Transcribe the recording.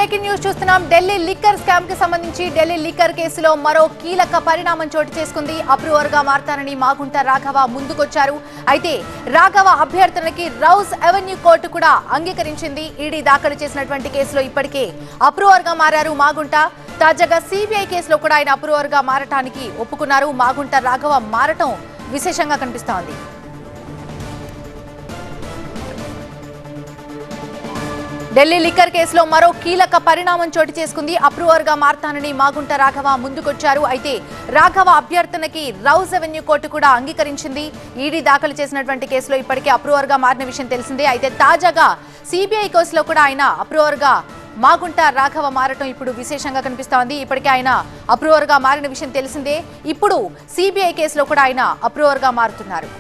Breaking news చూస్తున్నాం. Delhi liquor scam కి సంబంధించి ఢిల్లీ లిక్కర్ కేసులో మరో కీలక పరిణామం చోటు చేసుకుంది. అప్రూవర్ గా మారతానని మాగుంట రాఘవ ముందుకొచ్చారు. అయితే రాఘవ అభ్యర్థనకి రౌస్ అవెన్యూ కోర్టు కూడా అంగీకరించింది. ఈడీ దాఖలు చేసినటువంటి కేసులో ఇప్పటికే అప్రూవర్ గా మారారు మాగుంట. తాజాగా సిబిఐ కేసులో కూడా ఆయన అప్రూవర్ గా మారటానికి ఒప్పుకున్నారు. మాగుంట రాఘవ మారటం విశేషంగా కనిపిస్తోంది. ఢిల్లీ లిక్కర్ కేసులో మరో కీలక పరిణామం చోటు చేసుకుంది. అప్రూవర్ గా మారతానని మాగుంట రాఘవ ముందుకొచ్చారు. అయితే రాఘవ అభ్యర్థనకి రౌస్ అవెన్యూ కోర్టు కూడా అంగీకరించింది. ఈడీ దాఖలు చేసినటువంటి కేసులో ఇప్పటికే అప్రూవర్ గా మారిన విషయం తెలిసిందే. అయితే తాజాగా సిబిఐ కేసులో కూడా ఆయన అప్రూవర్ గా మాగుంట రాఘవ మారటం ఇప్పుడు విశేషంగా కనిపిస్తోంది. ఇప్పటికే ఆయన అప్రూవర్ గా మారిన విషయం తెలిసిందే. ఇప్పుడు సిబిఐ కేసులో కూడా ఆయన అప్రూవర్ గా మారుతున్నారు.